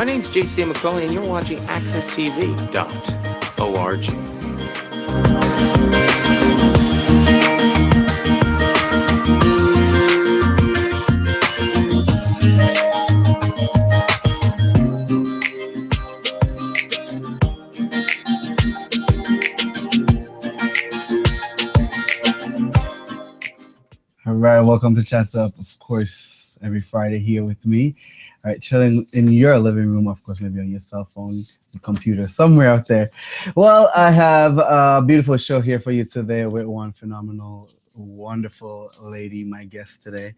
My name's Jessi McCauley, and you're watching AccessTV.org. All right, welcome to Chats Up, of course, every Friday here with me. All right, chilling in your living room, of course, maybe on your cell phone, your computer, somewhere out there. Well, I have a beautiful show here for you today with one phenomenal, wonderful lady, my guest today.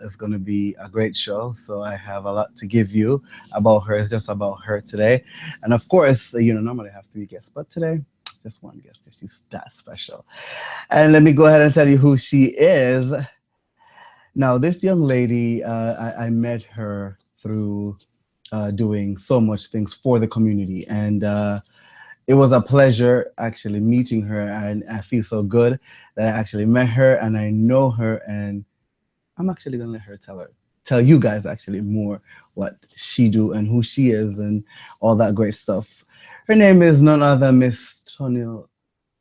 It's going to be a great show, so I have a lot to give you about her. It's just about her today. And of course, normally I have 3 guests, but today, just one guest because she's that special. And let me go ahead and tell you who she is. Now, this young lady, I met her through doing so much things for the community. And it was a pleasure actually meeting her. And I feel so good that I actually met her and I know her. And I'm actually going to let her tell you guys actually more what she do and who she is and all that great stuff. Her name is none other Miss Tonille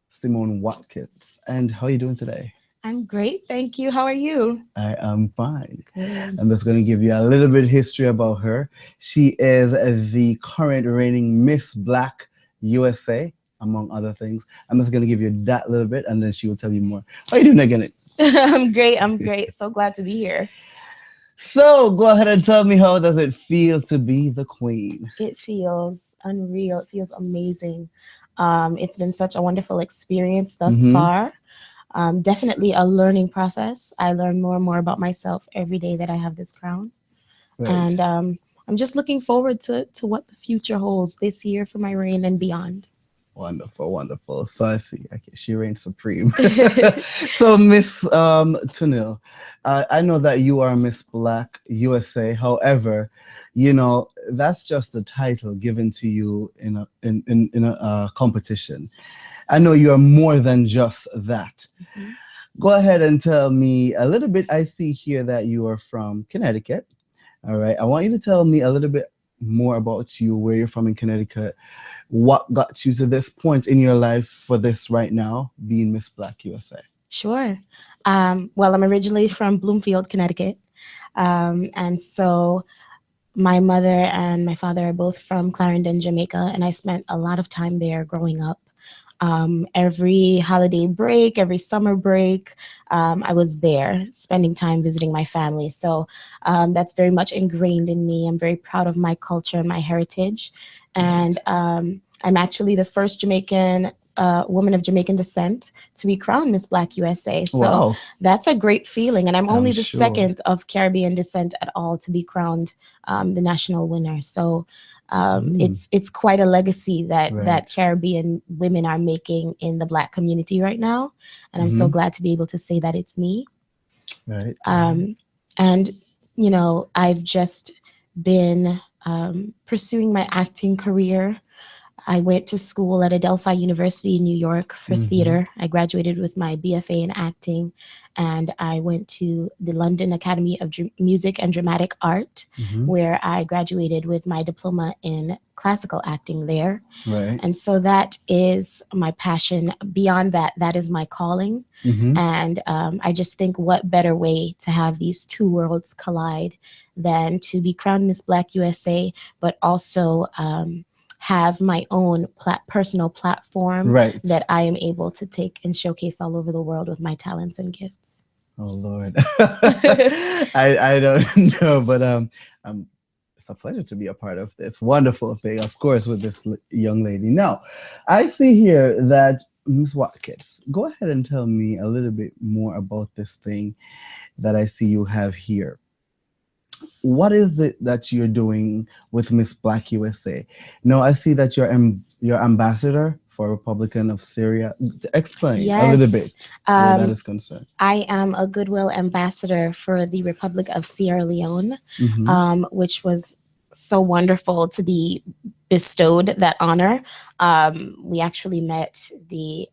Simone Watkis. And how are you doing today? I'm great, thank you. How are you? I am fine. Good. I'm just going to give you a little bit of history about her. She is the current reigning Miss Black USA, among other things. I'm just going to give you that little bit, and then she will tell you more. How are you doing again? I'm great. So glad to be here. So go ahead and tell me, how does it feel to be the queen? It feels unreal. It feels amazing. It's been such a wonderful experience thus far. Definitely a learning process. I learn more and more about myself every day that I have this crown. Right. And I'm just looking forward to what the future holds this year for my reign and beyond. Wonderful, wonderful. So I see. Okay, she reigns supreme. So Miss Tonille, I know that you are Miss Black USA. However, that's just a title given to you in a competition. I know you are more than just that. Go ahead and tell me a little bit. I see here that you are from Connecticut. All right. I want you to tell me a little bit more about you, where you're from in Connecticut, what got you to this point in your life for this right now, being Miss Black USA. Sure. Well, I'm originally from Bloomfield, Connecticut. And so my mother and my father are both from Clarendon, Jamaica, and I spent a lot of time there growing up. Every holiday break, every summer break, I was there spending time visiting my family. So that's very much ingrained in me. I'm very proud of my culture and my heritage. And I'm actually the first Jamaican woman of Jamaican descent to be crowned Miss Black USA. So wow. That's a great feeling. And I'm only the second of Caribbean descent at all to be crowned the national winner. So it's quite a legacy that Caribbean women are making in the Black community right now. And I'm so glad to be able to say that it's me. Right. And, I've just been pursuing my acting career. I went to school at Adelphi University in New York for theater. I graduated with my BFA in acting, and I went to the London Academy of Music and Dramatic Art, where I graduated with my diploma in classical acting there. Right. And so that is my passion. Beyond that, that is my calling. And I just think what better way to have these two worlds collide than to be crowned Miss Black USA, but also have my own personal platform that I am able to take and showcase all over the world with my talents and gifts. Oh, Lord. I don't know, but it's a pleasure to be a part of this wonderful thing, of course, with this young lady. Now, I see here that Ms. Watkis, go ahead and tell me a little bit more about this thing that I see you have here. What is it that you're doing with Miss Black USA? No, I see that you're ambassador for Republic of Sierra. Explain a little bit where that is concerned. I am a goodwill ambassador for the Republic of Sierra Leone, which was so wonderful to be bestowed that honor. We actually met the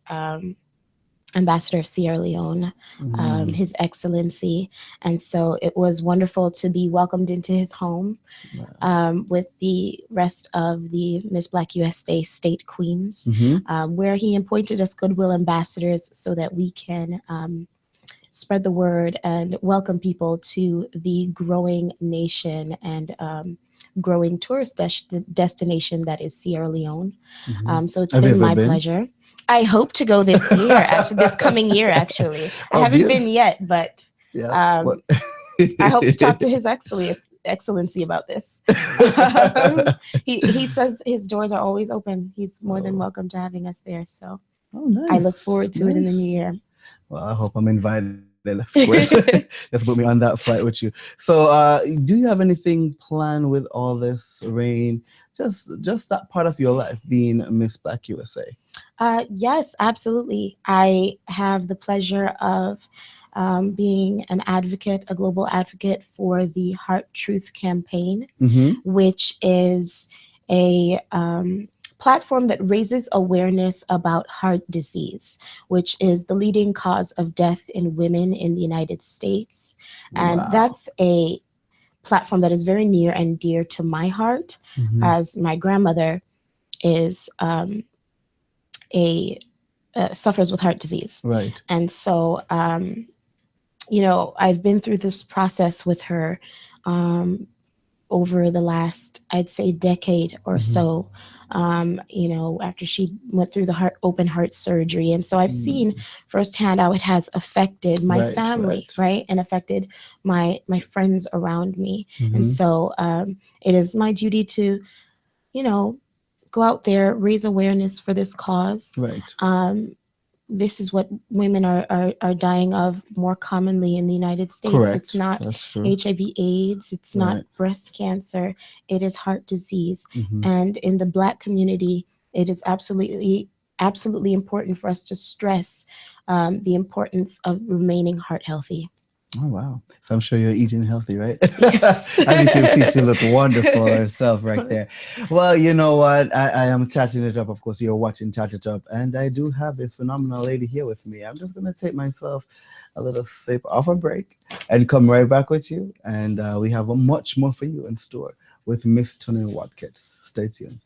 Ambassador of Sierra Leone, His Excellency. And so it was wonderful to be welcomed into his home with the rest of the Miss Black USA state queens, where he appointed us goodwill ambassadors so that we can spread the word and welcome people to the growing nation and growing tourist destination that is Sierra Leone. So it's been my pleasure. I hope to go this year, actually, this coming year, actually. I haven't been yet, but I hope to talk to His Excellency about this. He says his doors are always open. He's more than welcome to having us there. So I look forward to it in the new year. Well, I hope I'm invited, of course. Just put me on that flight with you. So do you have anything planned with all this, Rain? Just that part of your life, being Miss Black USA? Yes, absolutely. I have the pleasure of being an advocate, a global advocate for the Heart Truth campaign, which is a platform that raises awareness about heart disease, which is the leading cause of death in women in the United States. And that's a platform that is very near and dear to my heart, as my grandmother is suffers with heart disease. Right. And so, I've been through this process with her over the last, I'd say, decade or so, after she went through the open heart surgery. And so I've seen firsthand how it has affected my family, right? And affected my friends around me. And so it is my duty to, go out there, raise awareness for this cause. Right. This is what women are dying of more commonly in the United States. Correct. It's not HIV/AIDS. It's not breast cancer. It is heart disease. And in the Black community, it is absolutely important for us to stress the importance of remaining heart healthy. Oh, wow. So I'm sure you're eating healthy, right? And you can see she look wonderful herself right there. Well, you know what? I am chatting it up. Of course, you're watching Chat It Up. And I do have this phenomenal lady here with me. I'm just going to take myself a little sip off a break and come right back with you. And we have much more for you in store with Miss Tonille Watkis. Stay tuned.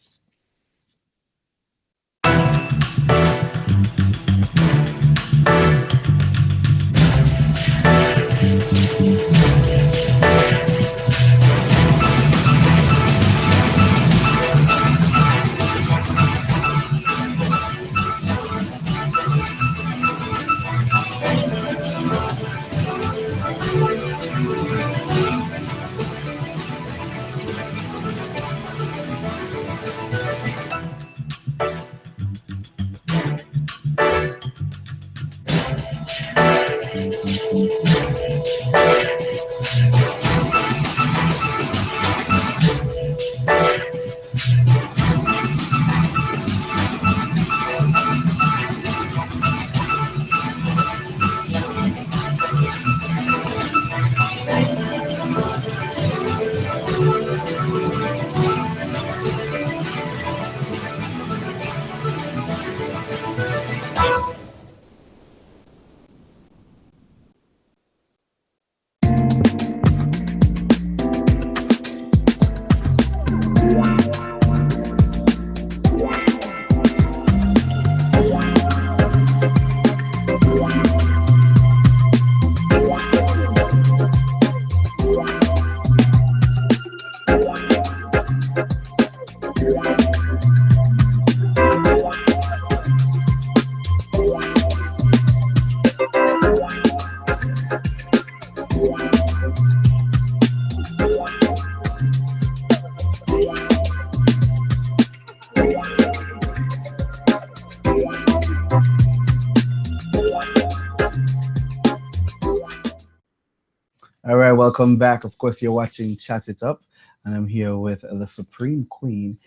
All right, welcome back. Of course, you're watching Chat It Up, and I'm here with the Supreme Queen,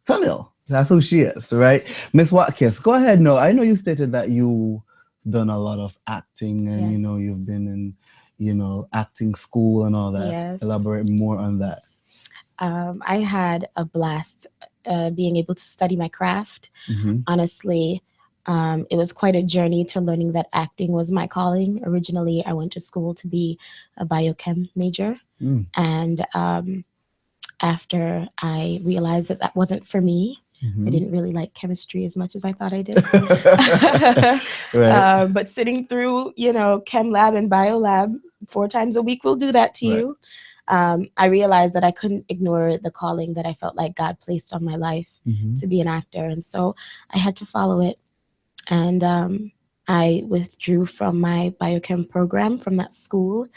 Tonille. That's who she is, right? Miss Watkis, go ahead. No, I know you stated that you've done a lot of acting, and you've been in, acting school and all that. Yes. Elaborate more on that. I had a blast being able to study my craft. Honestly, It was quite a journey to learning that acting was my calling. Originally, I went to school to be a biochem major. And after I realized that that wasn't for me, I didn't really like chemistry as much as I thought I did. Right. But sitting through, chem lab and bio lab 4 times a week will do that to you. I realized that I couldn't ignore the calling that I felt like God placed on my life to be an actor. And so I had to follow it. And I withdrew from my biochem program from that school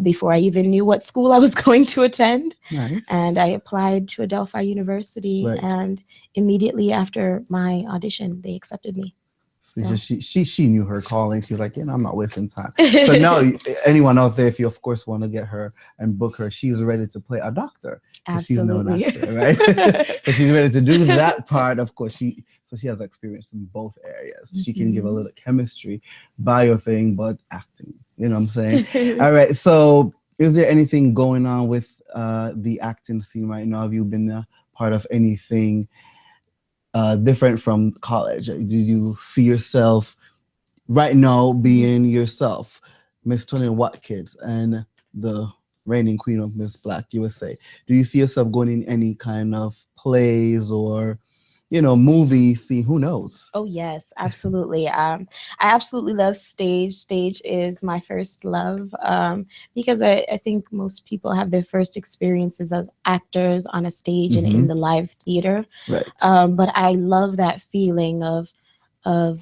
before I even knew what school I was going to attend. Nice. And I applied to Adelphi University. Right. And immediately after my audition, they accepted me. So she knew her calling. She's like, I'm not wasting time. So now anyone out there, if you of course want to get her and book her, she's ready to play a doctor. Absolutely. She's known actor, right? So she's ready to do that part. Of course, she has experience in both areas. She can give a little chemistry, bio thing, but acting. You know what I'm saying? All right. So is there anything going on with the acting scene right now? Have you been a part of anything different from college? Do you see yourself right now being yourself, Miss Tonille Watkis and the reigning queen of Miss Black USA? Do you see yourself going in any kind of plays or, movie scene? Who knows? Oh, yes, absolutely. I absolutely love stage. Stage is my first love because I think most people have their first experiences as actors on a stage and in the live theater. Right. But I love that feeling of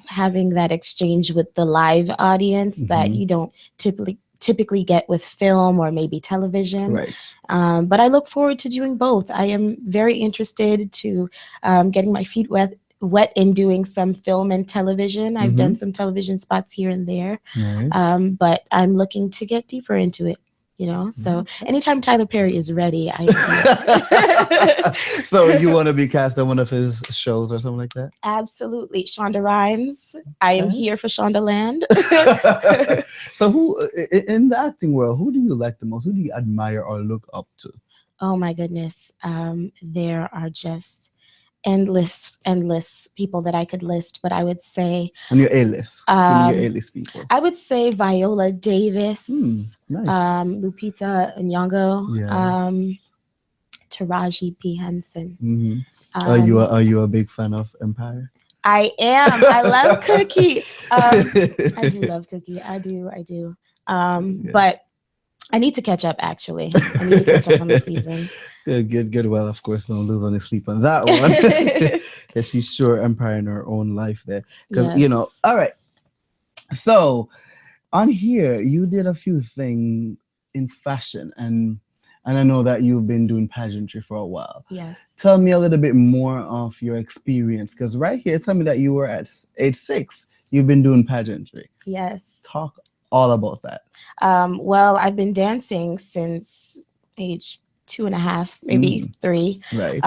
having that exchange with the live audience that you don't typically get with film or maybe television. Right. But I look forward to doing both. I am very interested to getting my feet wet in doing some film and television. I've done some television spots here and there. Nice. But I'm looking to get deeper into it. So anytime Tyler Perry is ready, I So you want to be cast on one of his shows or something like that? Absolutely. Shonda Rhimes. I am here for Shonda Land. So who in the acting world, who do you like the most? Who do you admire or look up to? Oh my goodness. There are just endless people that I could list, but I would say on your A-list. Give me your A-list people. I would say Viola Davis, nice. Lupita Nyong'o, Yes. Taraji P. Henson. Are you a big fan of Empire? I am. I love Cookie. I do love Cookie. I do. But I need to catch up, actually. I need to catch up on the season. Good. Well, of course, don't lose any sleep on that one. Because she's sure Empire in her own life there. Because, all right. So on here, you did a few things in fashion. And I know that you've been doing pageantry for a while. Yes. Tell me a little bit more of your experience. Because right here, tell me that you were at age 6. You've been doing pageantry. Yes. Talk all about that. Well, I've been dancing since age 2.5, maybe 3. Right.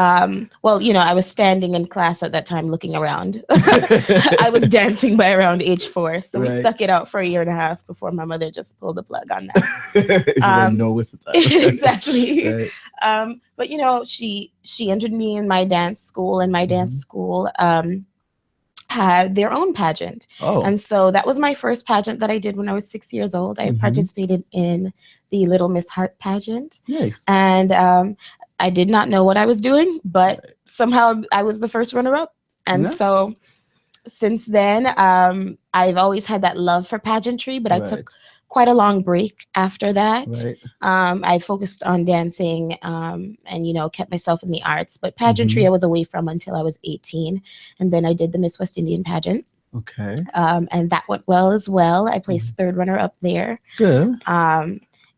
Well, I was standing in class at that time looking around. I was dancing by around age 4. So we stuck it out for 1.5 years before my mother just pulled the plug on that. No, it's the time. Exactly. Right. But she entered me in my dance school, and my dance school had their own pageant. And so that was my first pageant that I did when I was 6 years old. I participated in the Little Miss Hart pageant. Nice. And I did not know what I was doing, but somehow I was the first runner-up. And so since then, I've always had that love for pageantry, but I took quite a long break after that. Right. I focused on dancing and, kept myself in the arts. But pageantry I was away from until I was 18. And then I did the Miss West Indian pageant. Okay. And that went well as well. I placed 3rd runner-up there. Good.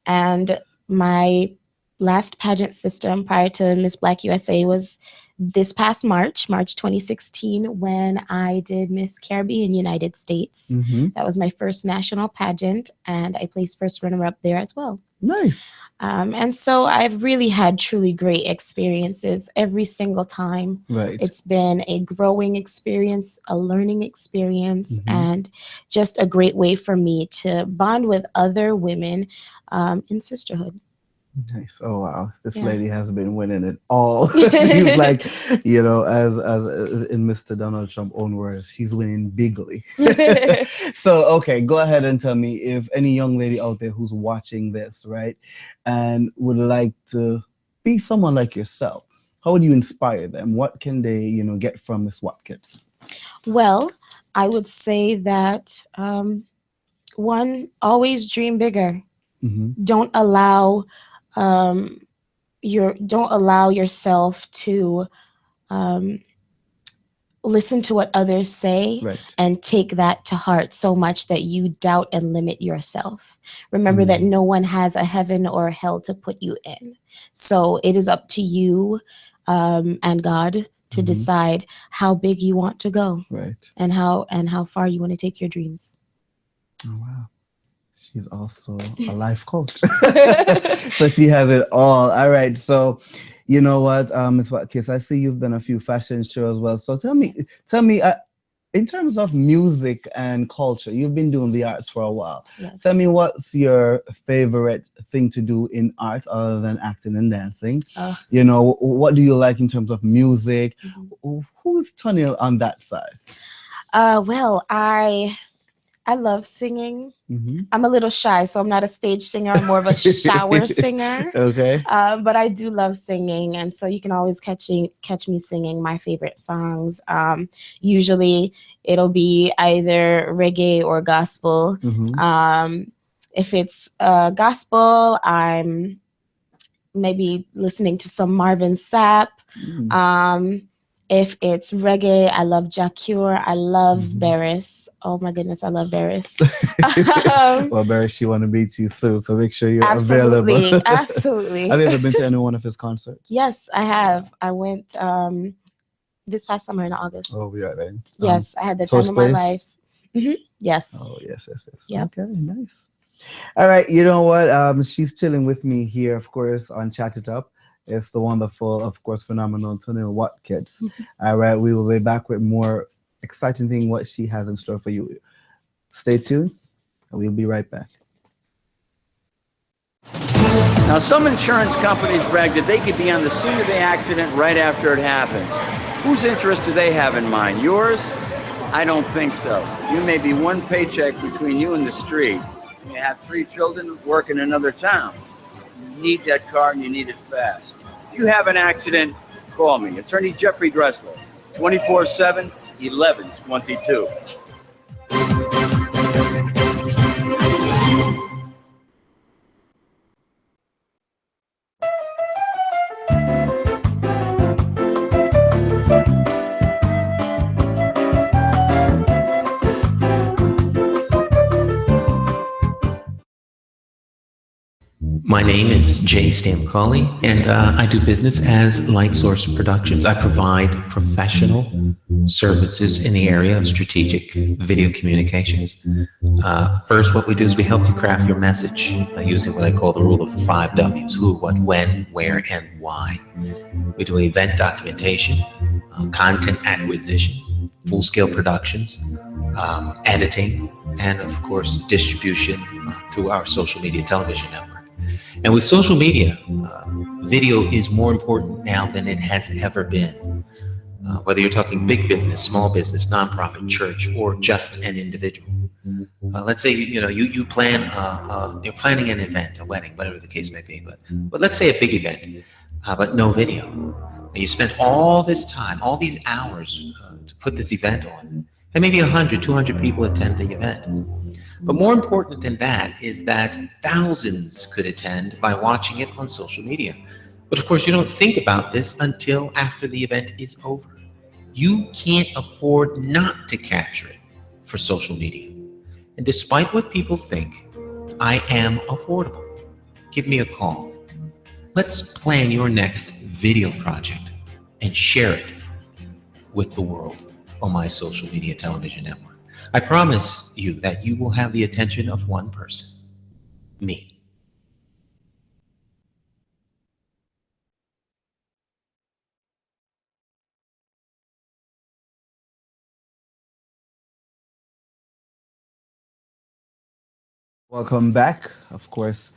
And my last pageant system prior to Miss Black USA was this past March 2016, when I did Miss Caribbean United States. That was my first national pageant, and I placed 1st runner-up there as well. Nice. And so I've really had truly great experiences every single time. Right. It's been a growing experience, a learning experience, and just a great way for me to bond with other women in sisterhood. Nice. Oh wow, this Yeah. lady has been winning it all. She's like, as in Mr. Donald Trump own words, she's winning bigly. So okay, go ahead and tell me if any young lady out there who's watching this, right, and would like to be someone like yourself, how would you inspire them? What can they, get from Miss Watkins? Well, I would say that one, always dream bigger. Mm-hmm. Don't allow um, don't allow yourself to um, listen to what others say Right. and take that to heart so much that you doubt and limit yourself. Remember that no one has a heaven or a hell to put you in. So it is up to you and God to decide how big you want to go, Right. and how far you want to take your dreams. Oh wow. She's also a life coach. So she has it all right. So you know what, Ms. Watkis, I see you've done a few fashion shows as well. So tell me, in terms of music and culture, you've been doing the arts for a while. Yes. Tell me, what's your favorite thing to do in art other than acting and dancing? What do you like in terms of music? Who's Tonille on that side? Well, I love singing. I'm a little shy, so I'm not a stage singer. I'm more of a shower singer. Okay. But I do love singing, and so you can always catch me singing my favorite songs. Usually, it'll be either reggae or gospel. If it's gospel, I'm maybe listening to some Marvin Sapp. If it's reggae, I love Jacure. I love Barris. Oh my goodness, I love Barris. Well, Barris, she want to meet you soon, so make sure you're absolutely, available. Absolutely. Have you ever been to any one of his concerts? Yes, I have. I went this past summer in August. Oh, yeah, then. Yes, I had the time of my life. Yes. Oh, yes. Yep. Okay, nice. All right, you know what? She's chilling with me here, of course, on Chat It Up. It's the wonderful, of course, phenomenal Tonille Watkins. All right, we will be back with more exciting thing what she has in store for you. Stay tuned, and we'll be right back. Now, some insurance companies brag that they could be on the scene of the accident right after it happens. Whose interest do they have in mind? Yours? I don't think so. You may be one paycheck between you and the street. You have 3 children, work in another town. You need that car and you need it fast. If you have an accident, call me. Attorney Jeffrey Dressler, 24/7, 1122. My name is Steve McCauley, and I do business as Light Source Productions. I provide professional services in the area of strategic video communications. First, what we do is we help you craft your message using what I call the rule of the 5 W's: who, what, when, where, and why. We do event documentation, content acquisition, full-scale productions, editing, and of course, distribution through our social media television network. And with social media, video is more important now than it has ever been. Whether you're talking big business, small business, nonprofit, church, or just an individual. Let's say you're planning an event, a wedding, whatever the case may be. But let's say a big event, but no video. And you spent all this time, all these hours to put this event on, and maybe 100, 200 people attend the event. But more important than that is that thousands could attend by watching it on social media. But of course, you don't think about this until after the event is over. You can't afford not to capture it for social media. And despite what people think, I am affordable. Give me a call. Let's plan your next video project and share it with the world on my social media television network. I promise you that you will have the attention of one person, me. Welcome back, of course.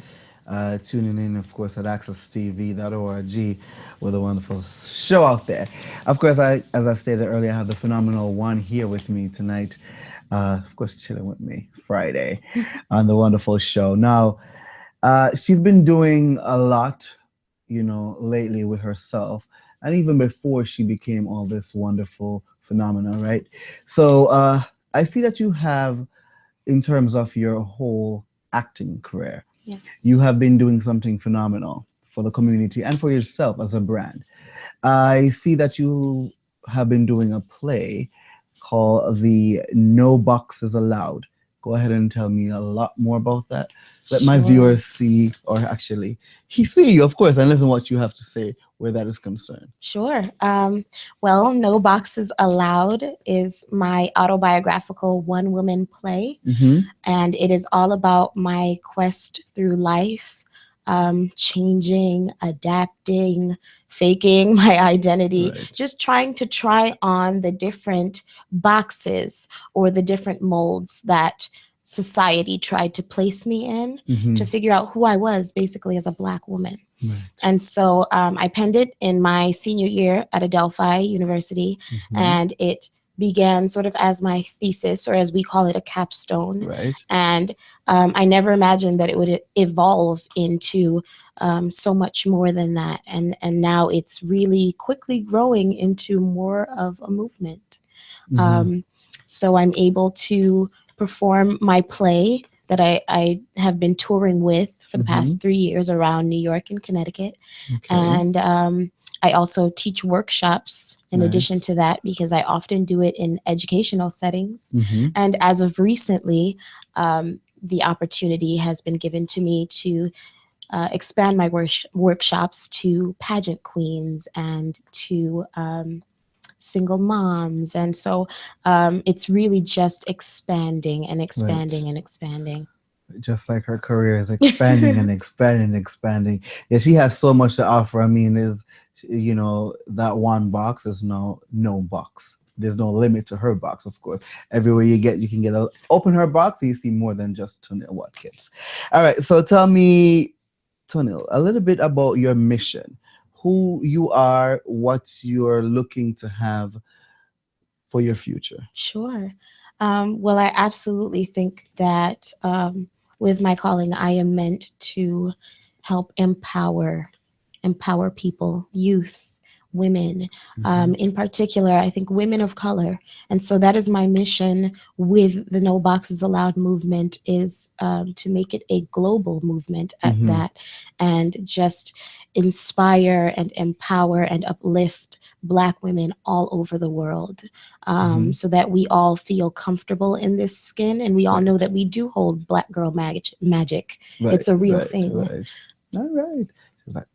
tuning in, of course, at accesstv.org with a wonderful show out there. Of course, as I stated earlier, I have the phenomenal one here with me tonight. Of course, chilling with me Friday on the wonderful show. Now, she's been doing a lot, lately with herself, and even before she became all this wonderful phenomena, right? So I see that you have, in terms of your whole acting career, Yeah. you have been doing something phenomenal for the community and for yourself as a brand. I see that you have been doing a play called the No Boxes Allowed. Go ahead and tell me a lot more about that. Let my Sure. viewers see, or actually, he see you, of course, and listen what you have to say where that is concerned. Sure. Well, No Boxes Allowed is my autobiographical one-woman play, Mm-hmm. and it is all about my quest through life, changing, adapting, faking my identity, Right. just trying to try on the different boxes or the different molds that society tried to place me in Mm-hmm. to figure out who I was basically as a Black woman. Right. And so I penned it in my senior year at Adelphi University, Mm-hmm. and it began sort of as my thesis, or as we call it, a capstone. Right. And I never imagined that it would evolve into so much more than that. And now it's really quickly growing into more of a movement. Mm-hmm. So I'm able to perform my play that I have been touring with for the past 3 years around New York and Connecticut. Okay. And I also teach workshops in addition Nice. to that, because I often do it in educational settings. Mm-hmm. And as of recently, the opportunity has been given to me to expand my workshops to pageant queens and to single moms. And so it's really just expanding and expanding Right. and expanding. Just like her career is expanding and expanding and expanding. Yeah, she has so much to offer. I mean, that one box is no box. There's no limit to her box, of course. Everywhere you can get open her box, and you see more than just Tonille Watkis. All right, so tell me, Tonille, a little bit about your mission, who you are, what you're looking to have for your future. Sure. Well, I absolutely think that with my calling, I am meant to help empower people, youth, women. In particular, I think women of color. And so that is my mission with the No Boxes Allowed movement, is to make it a global movement at that, and just inspire and empower and uplift Black women all over the world, so that we all feel comfortable in this skin, and we all know that we do hold Black girl magic. Right, It's a real right, thing. Right. All right. She was like,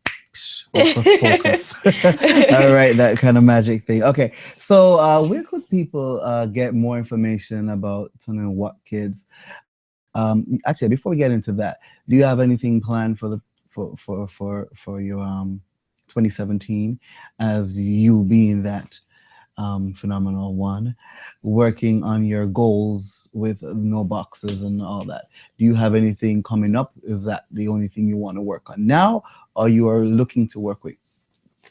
hocus pocus. All right, that kind of magic thing. Okay, so where could people get more information about Tonille Watkis? Actually, before we get into that, do you have anything planned for your 2017, as you being that phenomenal one, working on your goals with No Boxes and all that? Do you have anything coming up? Is that the only thing you want to work on now, or you are looking to work with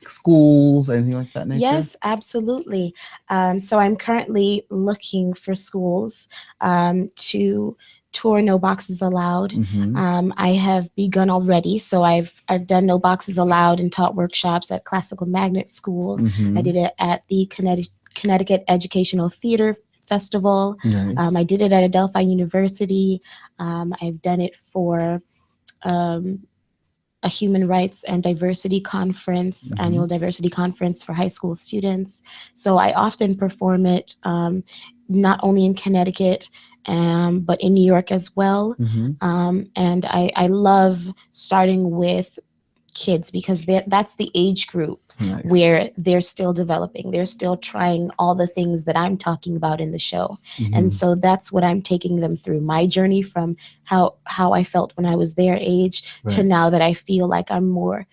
schools, anything like that nature? Yes, absolutely. So I'm currently looking for schools to tour No Boxes Allowed. I have begun already. So I've done No Boxes Allowed and taught workshops at Classical Magnet School. I did it at the Connecticut Educational Theater Festival. Nice. I did it at Adelphi University. I've done it for a human rights and diversity conference, annual diversity conference for high school students. So I often perform it not only in Connecticut, but in New York as well. And I love starting with kids, because that's the age group Nice. where they're still developing. They're still trying all the things that I'm talking about in the show. And so that's what I'm taking them through, my journey from how I felt when I was their age to Right. now that I feel like I'm more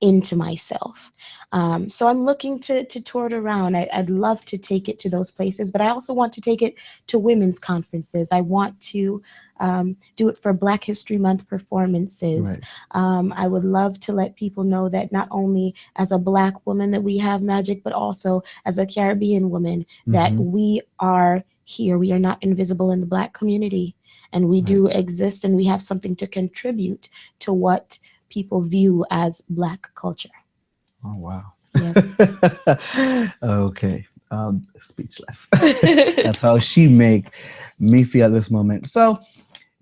into myself. So I'm looking to tour it around. I'd love to take it to those places, but I also want to take it to women's conferences. I want to do it for Black History Month performances. Right. I would love to let people know that not only as a Black woman that we have magic, but also as a Caribbean woman that we are here. We are not invisible in the Black community, and we do exist, and we have something to contribute to what people view as Black culture. Oh, wow. Yes. Okay. Speechless. That's how she make me feel at this moment. So,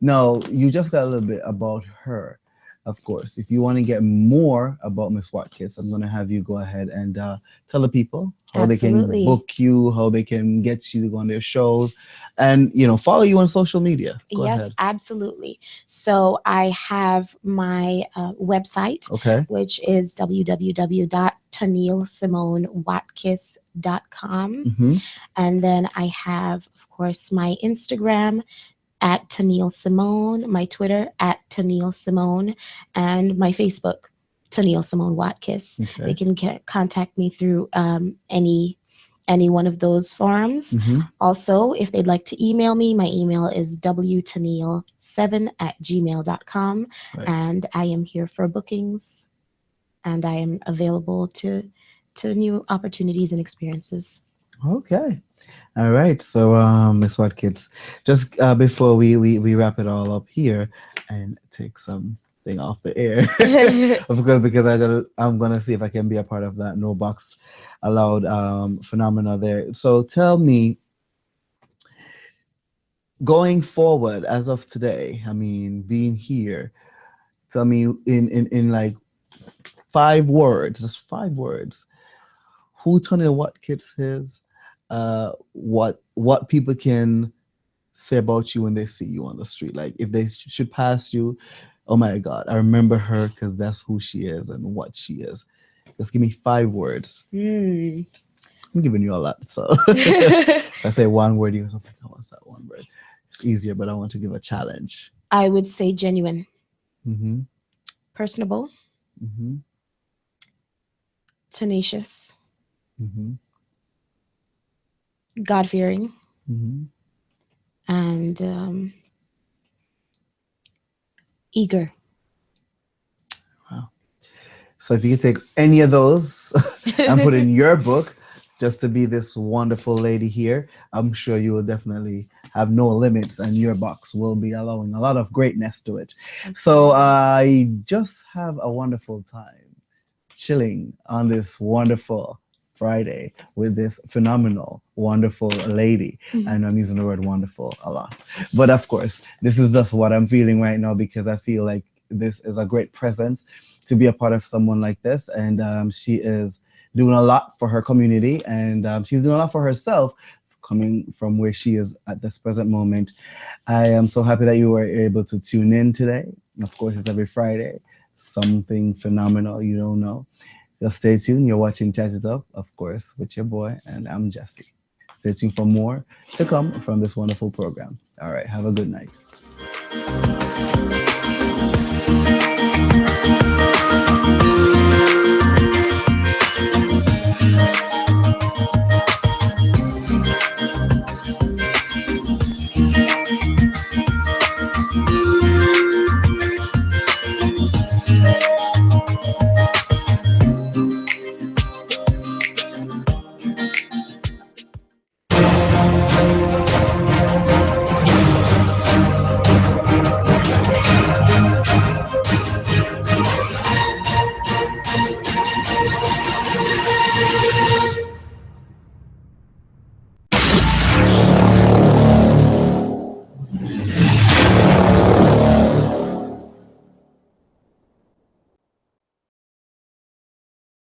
no, you just got a little bit about her. Of course, if you want to get more about Miss Watkis, I'm going to have you go ahead and tell the people how Absolutely. they can book you, how they can get you to go on their shows, and follow you on social media. Go Yes, ahead. absolutely. So I have my website, Okay. which is www.TonilleSimoneWatkis.com. Mm-hmm. And then I have, of course, my Instagram at Tonille Simone, my Twitter at Tonille Simone, and my Facebook, Tonille Simone Watkis. Okay. They can contact me through any one of those forums. Mm-hmm. Also, if they'd like to email me, my email is wtonille7@gmail.com. Right. And I am here for bookings, and I am available to new opportunities and experiences. Okay. All right. So, Miss Watkins, just before we wrap it all up here and take something off the air, of course, because I'm gonna see if I can be a part of that no box allowed phenomena there. So, tell me, going forward as of today, I mean, being here, tell me in like 5 words, just 5 words, who Tonille Watkins is. What people can say about you when they see you on the street. Like if they should pass you, oh my God, I remember her because that's who she is and what she is. Just give me 5 words. I'm giving you a lot. So if I say 1 word, you go, oh, what's that 1 word? It's easier, but I want to give a challenge. I would say genuine, Mm-hmm. personable, tenacious, God-fearing, and eager. Wow. So if you could take any of those and put in your book just to be this wonderful lady here, I'm sure you will definitely have no limits, and your box will be allowing a lot of greatness to it. So I just have a wonderful time chilling on this wonderful Friday with this phenomenal, wonderful lady. And I'm using the word wonderful a lot. But of course, this is just what I'm feeling right now, because I feel like this is a great presence to be a part of someone like this. And she is doing a lot for her community, and she's doing a lot for herself, coming from where she is at this present moment. I am so happy that you were able to tune in today. Of course, it's every Friday. Something phenomenal you don't know. Just stay tuned. You're watching Chat It Up, of course, with your boy, and I'm Jessi. Stay tuned for more to come from this wonderful program. All right, have a good night.